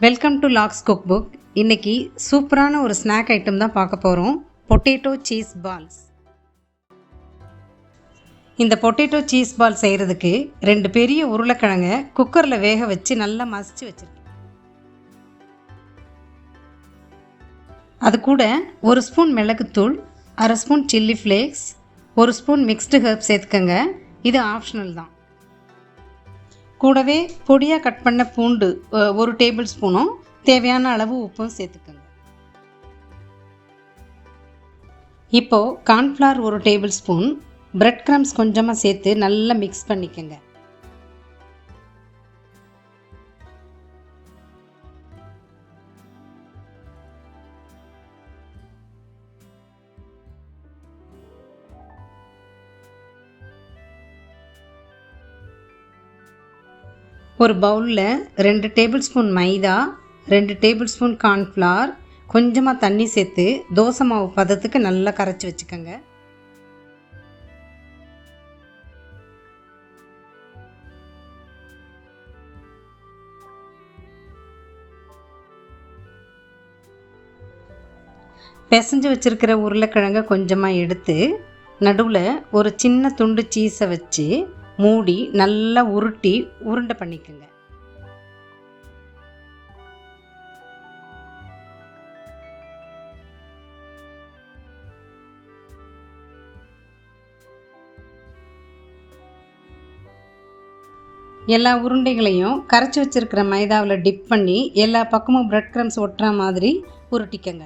Welcome to Lax cook book. இன்றைக்கி சூப்பரான ஒரு ஸ்நாக் ஐட்டம் தான் பார்க்க போகிறோம். Potato cheese balls. இந்த பொட்டேட்டோ சீஸ் பால் செய்கிறதுக்கு 2 பெரிய உருளைக்கிழங்கை குக்கரில் வேக வச்சு நல்லா மசிச்சு வச்சுருக்கேன். அது கூட 1 ஸ்பூன் மிளகுத்தூள், 1/2 spoon chilli flakes, 1 spoon mixed herb சேர்த்துக்கங்க. இது ஆப்ஷனல் தான். கூடவே பொடியாக கட் பண்ண பூண்டு 1 டேபிள் ஸ்பூனும் தேவையான அளவு உப்பும் சேர்த்துக்கோங்க. இப்போது cornflour 1 table spoon, bread crumbs கொஞ்சமாக சேர்த்து நல்லா மிக்ஸ் பண்ணிக்கோங்க. ஒரு பவுலில் 2 டேபிள் ஸ்பூன் மைதா, 2 டேபிள் ஸ்பூன் கார்ன்ஃப்ளவர், கொஞ்சமாக தண்ணி சேர்த்து தோசை மாவு பதத்துக்கு நல்லா கரைச்சி வச்சுக்கோங்க. பிசைஞ்சு வச்சுருக்கிற உருளைக்கிழங்கை கொஞ்சமாக எடுத்து நடுவில் ஒரு சின்ன துண்டு சீஸை வச்சு மூடி நல்லா உருட்டி உருண்டை பண்ணிக்கோங்க. எல்லா உருண்டைகளையும் கரைச்சி வச்சுருக்கிற மைதாவில் டிப் பண்ணி எல்லா பக்கமும் பிரெட் கிரம்ஸ் ஒட்டுற மாதிரி உருட்டிக்கங்க.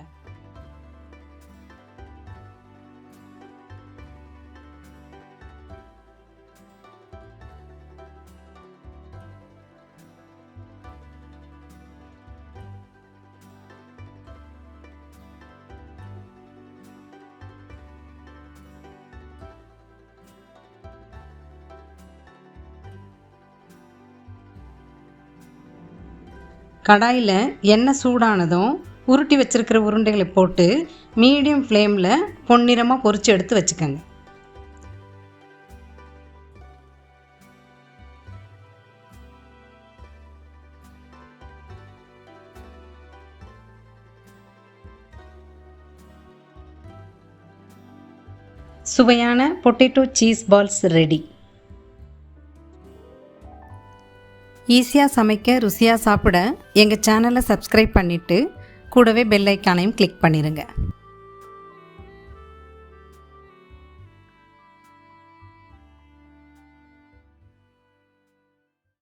கடாயில் எண்ணெய் சூடானதும் உருட்டி வச்சுருக்கிற உருண்டைகளை போட்டு மீடியம் ஃப்ளேமில் பொன்னிறமாக பொரித்து எடுத்து வச்சுக்கோங்க. சுவையான பொட்டேட்டோ சீஸ் பால்ஸ் ரெடி. ஈஸியாக சமைக்க, ருசியாக சாப்பிட எங்கள் சேனலை சப்ஸ்கிரைப் பண்ணிவிட்டு கூடவே பெல் ஐக்கானையும் கிளிக் பண்ணிடுங்க.